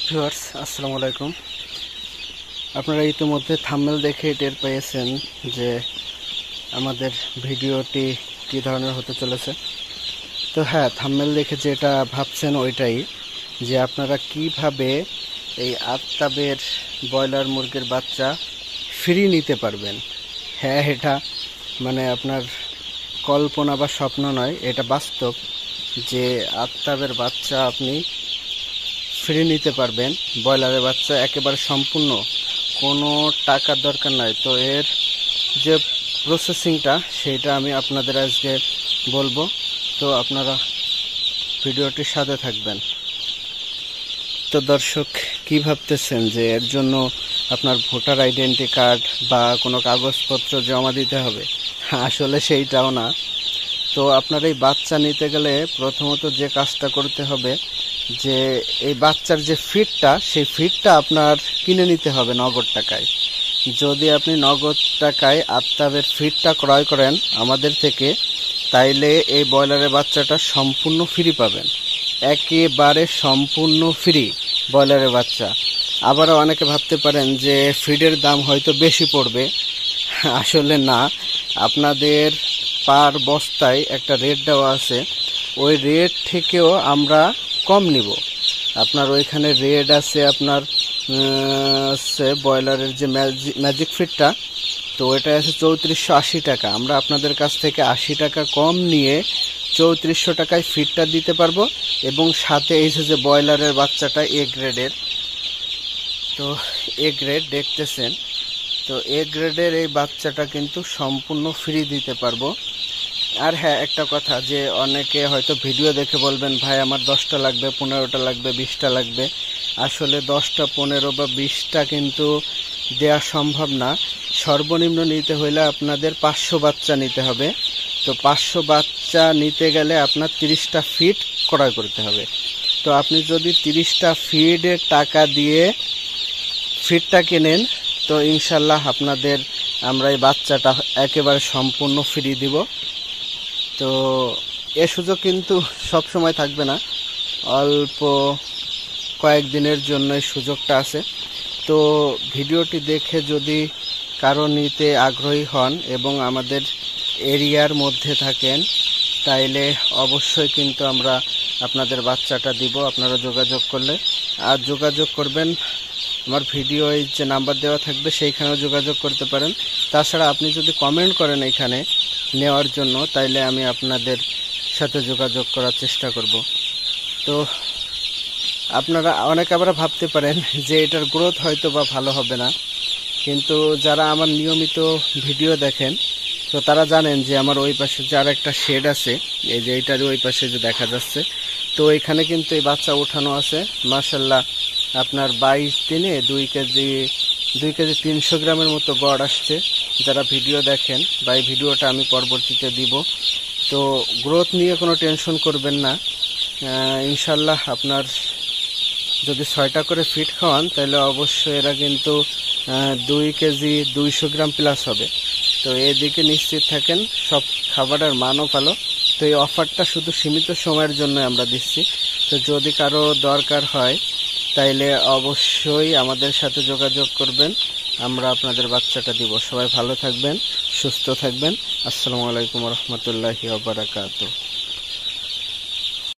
Viewers আসসালামু আলাইকুম। আপনারা ইতিমধ্যে থাম্বনেল দেখে টের পেয়েছেন যে আমাদের ভিডিওটি কী ধরনের হতে চলেছে। তো হ্যাঁ, থাম্বনেল দেখে যেটা ভাবছেন ওইটাই, যে আপনারা কিভাবে এই আফতাবের ব্রয়লার মুরগির বাচ্চা ফ্রি নিতে পারবেন। হ্যাঁ, এটা মানে আপনার কল্পনা বা স্বপ্ন নয়, এটা বাস্তব যে আফতাবের বাচ্চা আপনি ফ্রি নিতে পারবেন। ব্রয়লারের বাচ্চা একেবারে সম্পূর্ণ, কোনো টাকার দরকার নাই। তো এর যে প্রসেসিংটা সেটা আমি আপনাদের আজকে বলবো, তো আপনারা ভিডিওটির সাথে থাকবেন। তো দর্শক, কি ভাবতেছেন যে এর জন্য আপনার ভোটার আইডেন্টি কার্ড বা কোনো কাগজপত্র জমা দিতে হবে? আসলে সেইটাও না। তো আপনার এই বাচ্চা নিতে গেলে প্রথমত যে কাজটা করতে হবে, যে এই বাচ্চার যে ফিডটা, সেই ফিডটা আপনার কিনে নিতে হবে নগদ টাকায়। যদি আপনি নগদ টাকায় আফতাবের ফিডটা ক্রয় করেন আমাদের থেকে, তাইলে এই ব্রয়লারের বাচ্চাটা সম্পূর্ণ ফ্রি পাবেন, একেবারে সম্পূর্ণ ফ্রি ব্রয়লারের বাচ্চা। আবারও অনেকে ভাবতে পারেন যে ফিডের দাম হয়তো বেশি পড়বে। আসলে না, আপনাদের পার বস্তায় একটা রেট দেওয়া আছে, ওই রেট থেকেও আমরা কম নিব। আপনার ওইখানে রেট আছে আপনার ব্রয়লারের যে ম্যাজিক ফিডটা, তো ওইটা আছে 3480 টাকা। আমরা আপনাদের কাছ থেকে 80 টাকা কম নিয়ে 3400 টাকায় ফিডটা দিতে পারবো। এবং সাথে এই যে ব্রয়লারের বাচ্চাটা এ গ্রেডের, তো এ গ্রেড দেখতেছেন, তো এ গ্রেডের এই বাচ্চাটা কিন্তু সম্পূর্ণ ফ্রি দিতে পারবো। আর হ্যাঁ, একটা কথা, যে অনেকে হয়তো ভিডিও দেখে বলবেন ভাই আমার 10টা লাগবে, 15টা লাগবে, 20টা লাগবে। আসলে 10টা, 15 বা 20টা কিন্তু দেওয়া সম্ভব না। সর্বনিম্ন নিতে হলে আপনাদের 500 বাচ্চা নিতে হবে। তো 500 বাচ্চা নিতে গেলে আপনার 30টা ফিড ক্রয় করতে হবে। তো আপনি যদি 30টা ফিডের টাকা দিয়ে ফিডটা কেনেন, তো ইনশাল্লাহ আপনাদের আমরা এই বাচ্চাটা একেবারে সম্পূর্ণ ফ্রি দিব। তো এ সুযোগ কিন্তু সব সময় থাকবে না, অল্প কয়েকদিনের জন্য এই সুযোগটা আছে। তো ভিডিওটি দেখে যদি কারো নিতে আগ্রহী হন এবং আমাদের এরিয়ার মধ্যে থাকেন, তাইলে অবশ্যই কিন্তু আমরা আপনাদের বাচ্চাটা দিব, আপনারা যোগাযোগ করলে। আর যোগাযোগ করবেন আমার ভিডিওয় যে নাম্বার দেওয়া থাকবে সেইখানেও যোগাযোগ করতে পারেন। তাছাড়া আপনি যদি কমেন্ট করেন এখানে নেওয়ার জন্য, তাইলে আমি আপনাদের সাথে যোগাযোগ করার চেষ্টা করব। তো আপনারা অনেকে আবার ভাবতে পারেন যে এটার গ্রোথ হয়তো বা ভালো হবে না, কিন্তু যারা আমার নিয়মিত ভিডিও দেখেন, তো তারা জানেন যে আমার ওই পাশে যার একটা শেড আছে, এই যে এইটারই ওই পাশে যে দেখা যাচ্ছে, তো এখানে কিন্তু এই বাচ্চা ওঠানো আছে। মাশাল্লাহ, আপনার 22 দিনে 2 কেজি 300 গ্রামের মতো গড় আসছে। যারা ভিডিও দেখেন বা এই ভিডিওটা আমি পরবর্তীতে দিব, তো গ্রোথ নিয়ে কোনো টেনশন করবেন না। ইনশাল্লাহ আপনার যদি 6টা করে ফিড খাওয়ান, তাহলে অবশ্যই এরা কিন্তু 2 কেজি 200 গ্রাম প্লাস হবে। তো এদিকে নিশ্চিত থাকেন, সব খাবারের মানও ভালো। তো এই অফারটা শুধু সীমিত সময়ের জন্য আমরা দিচ্ছি। তো যদি কারো দরকার হয়, তাইলে অবশ্যই আমাদের সাথে যোগাযোগ করবেন, আমরা আপনাদের বাচ্চাটা দিব। সবাই ভালো থাকবেন, সুস্থ থাকবেন। আসসালামু আলাইকুম রহমতুল্লাহি ওয়া বারাকাতুহু।